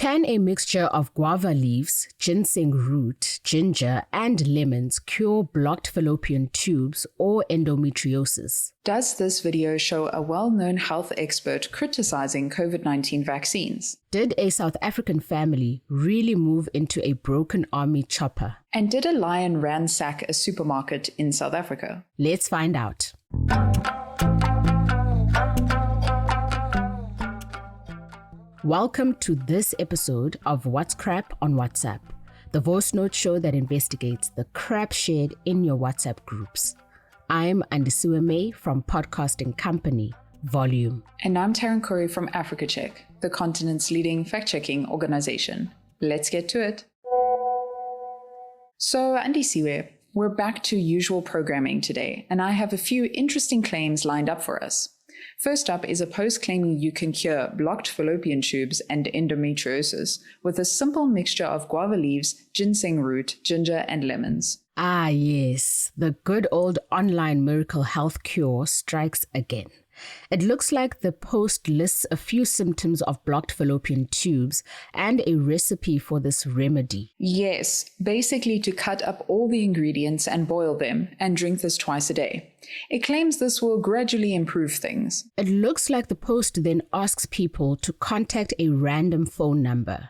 Can a mixture of guava leaves, ginseng root, ginger, and lemons cure blocked fallopian tubes or endometriosis? Does this video show a well-known health expert criticizing COVID-19 vaccines? Did a South African family really move into a broken army chopper? And did a lion ransack a supermarket in South Africa? Let's find out. Welcome to this episode of What's Crap on WhatsApp, the voice note show that investigates the crap shared in your WhatsApp groups. I'm Andisiwe May from podcasting company Volume. And I'm Taryn Curry from Africa Check, the continent's leading fact-checking organization. Let's get to it. So, Andisiwe, we're back to usual programming today, and I have a few interesting claims lined up for us. First up is a post claiming you can cure blocked fallopian tubes and endometriosis with a simple mixture of guava leaves, ginseng root, ginger, and lemons. Ah, yes, the good old online miracle health cure strikes again. It looks like the post lists a few symptoms of blocked fallopian tubes and a recipe for this remedy. Yes, basically to cut up all the ingredients and boil them and drink this twice a day. It claims this will gradually improve things. It looks like the post then asks people to contact a random phone number.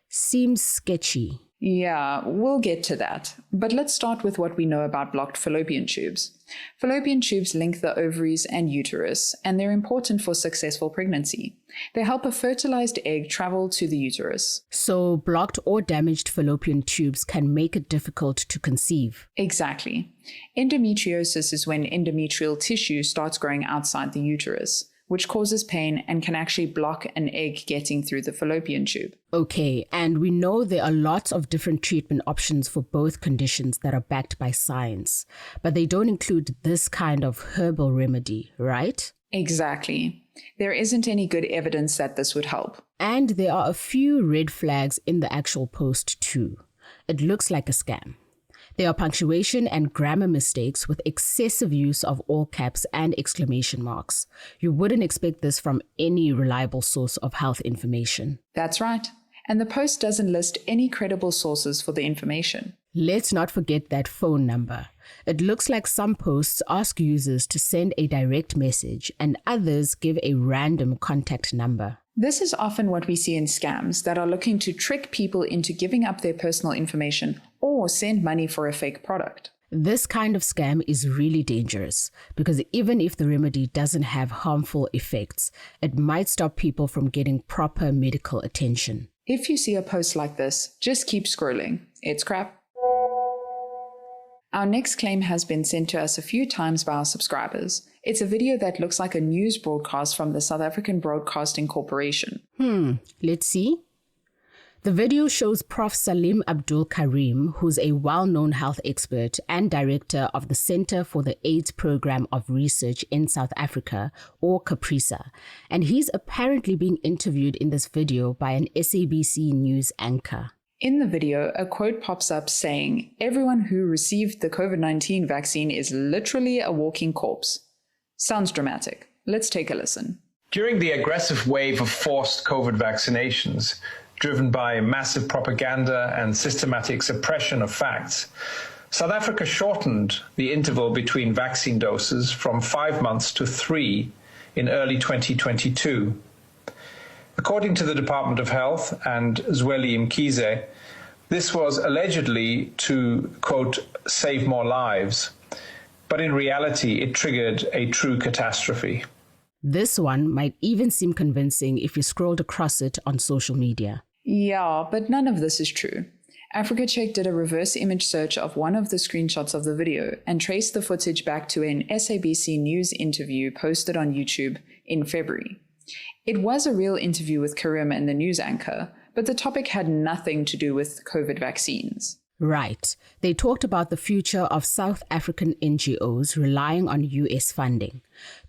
Seems sketchy. Yeah, we'll get to that. But let's start with what we know about blocked fallopian tubes. Fallopian tubes link the ovaries and uterus, and they're important for successful pregnancy. They help a fertilized egg travel to the uterus. So blocked or damaged fallopian tubes can make it difficult to conceive. Exactly. Endometriosis is when endometrial tissue starts growing outside the uterus, which causes pain and can actually block an egg getting through the fallopian tube. Okay, and we know there are lots of different treatment options for both conditions that are backed by science, but they don't include this kind of herbal remedy, right? Exactly. There isn't any good evidence that this would help. And there are a few red flags in the actual post too. It looks like a scam. There are punctuation and grammar mistakes with excessive use of all caps and exclamation marks. You wouldn't expect this from any reliable source of health information. That's right. And the post doesn't list any credible sources for the information. Let's not forget that phone number. It looks like some posts ask users to send a direct message and others give a random contact number. This is often what we see in scams that are looking to trick people into giving up their personal information or send money for a fake product. This kind of scam is really dangerous because even if the remedy doesn't have harmful effects, it might stop people from getting proper medical attention. If you see a post like this, just keep scrolling. It's crap. Our next claim has been sent to us a few times by our subscribers. It's a video that looks like a news broadcast from the South African Broadcasting Corporation. Let's see. The video shows Prof. Salim Abdul Karim, who's a well-known health expert and director of the Center for the AIDS Program of Research in South Africa, or CAPRISA, and he's apparently being interviewed in this video by an SABC News anchor. In the video, a quote pops up saying, "Everyone who received the COVID-19 vaccine is literally a walking corpse." Sounds dramatic. Let's take a listen. During the aggressive wave of forced COVID vaccinations, driven by massive propaganda and systematic suppression of facts, South Africa shortened the interval between vaccine doses from 5 months to 3 in early 2022. According to the Department of Health and Zweli Mkhize, this was allegedly to, quote, save more lives, but in reality it triggered a true catastrophe. This one might even seem convincing if you scrolled across it on social media. Yeah, but none of this is true. Africa Check did a reverse image search of one of the screenshots of the video and traced the footage back to an SABC News interview posted on YouTube in February. It was a real interview with Karim and the news anchor, but the topic had nothing to do with COVID vaccines. Right. They talked about the future of South African NGOs relying on US funding.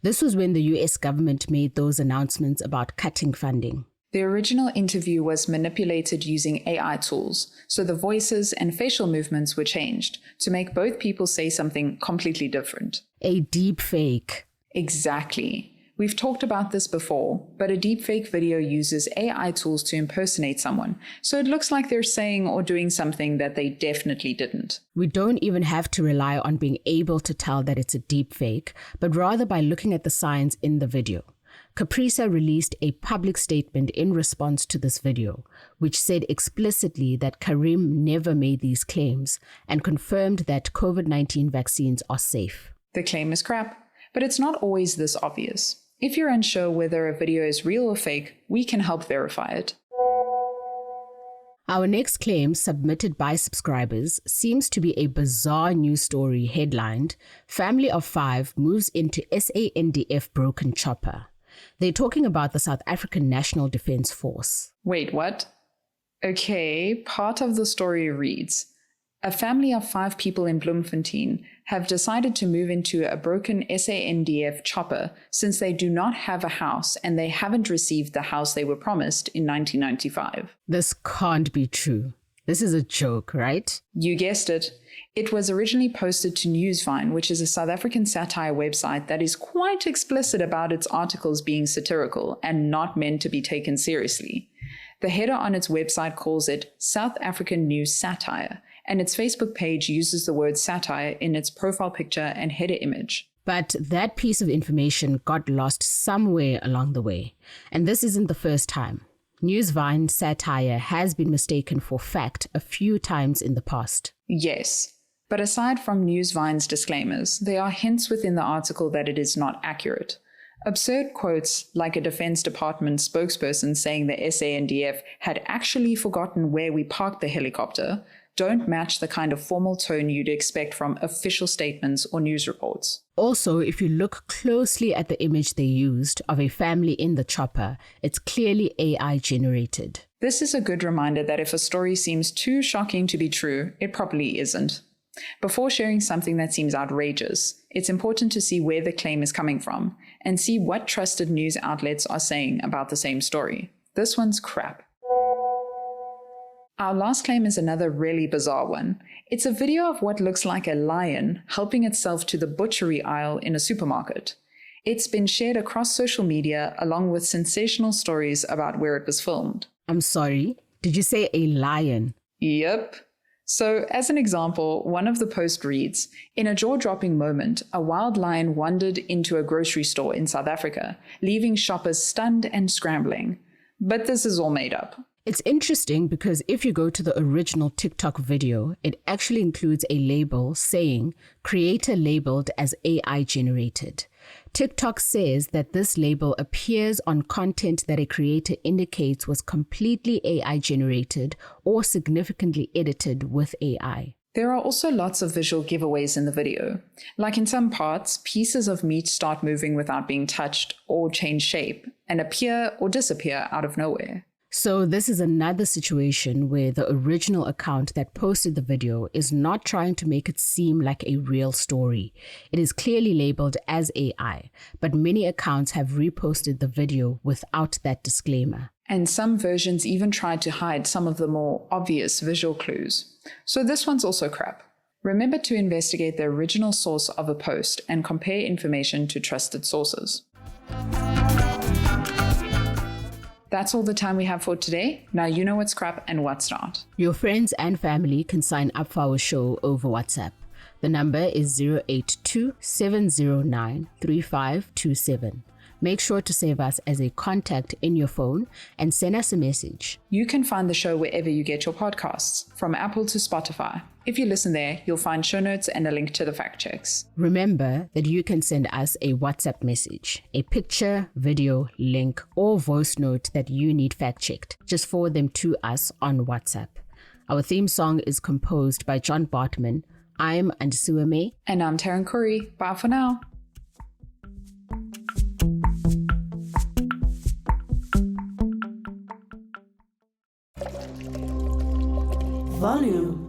This was when the US government made those announcements about cutting funding. The original interview was manipulated using AI tools, so the voices and facial movements were changed to make both people say something completely different. A deep fake. Exactly. We've talked about this before, but a deepfake video uses AI tools to impersonate someone, so it looks like they're saying or doing something that they definitely didn't. We don't even have to rely on being able to tell that it's a deepfake, but rather by looking at the signs in the video. Caprisa released a public statement in response to this video, which said explicitly that Karim never made these claims and confirmed that COVID-19 vaccines are safe. The claim is crap, but it's not always this obvious. If you're unsure whether a video is real or fake, we can help verify it. Our next claim, submitted by subscribers, seems to be a bizarre news story headlined, "Family of 5 moves into SANDF broken chopper." They're talking about the South African National Defence Force. Wait, what? Okay, part of the story reads, a family of 5 people in Bloemfontein have decided to move into a broken SANDF chopper since they do not have a house and they haven't received the house they were promised in 1995. This can't be true. This is a joke, right? You guessed it. It was originally posted to Newsvine, which is a South African satire website that is quite explicit about its articles being satirical and not meant to be taken seriously. The header on its website calls it South African News Satire, and its Facebook page uses the word satire in its profile picture and header image. But that piece of information got lost somewhere along the way, and this isn't the first time. Newsvine satire has been mistaken for fact a few times in the past. Yes, but aside from Newsvine's disclaimers, there are hints within the article that it is not accurate. Absurd quotes like a Defense Department spokesperson saying the SANDF had actually forgotten where we parked the helicopter don't match the kind of formal tone you'd expect from official statements or news reports. Also, if you look closely at the image they used of a family in the chopper, it's clearly AI generated. This is a good reminder that if a story seems too shocking to be true, it probably isn't. Before sharing something that seems outrageous, it's important to see where the claim is coming from and see what trusted news outlets are saying about the same story. This one's crap. Our last claim is another really bizarre one. It's a video of what looks like a lion helping itself to the butchery aisle in a supermarket. It's been shared across social media along with sensational stories about where it was filmed. I'm sorry, did you say a lion? Yep. So, as an example, one of the posts reads, in a jaw-dropping moment, a wild lion wandered into a grocery store in South Africa, leaving shoppers stunned and scrambling. But this is all made up. It's interesting because if you go to the original TikTok video, it actually includes a label saying creator labeled as AI generated. TikTok says that this label appears on content that a creator indicates was completely AI generated or significantly edited with AI. There are also lots of visual giveaways in the video. Like in some parts, pieces of meat start moving without being touched or change shape and appear or disappear out of nowhere. So this is another situation where the original account that posted the video is not trying to make it seem like a real story. It is clearly labeled as AI, but many accounts have reposted the video without that disclaimer. And some versions even tried to hide some of the more obvious visual clues. So this one's also crap. Remember to investigate the original source of a post and compare information to trusted sources. That's all the time we have for today. Now you know what's crap and what's not. Your friends and family can sign up for our show over WhatsApp. The number is 082-709-3527. Make sure to save us as a contact in your phone and send us a message. You can find the show wherever you get your podcasts, from Apple to Spotify. If you listen there, you'll find show notes and a link to the fact checks. Remember that you can send us a WhatsApp message, a picture, video, link, or voice note that you need fact checked. Just forward them to us on WhatsApp. Our theme song is composed by John Bartman. I'm Andisuame. And I'm Taryn Curry. Bye for now. Volume.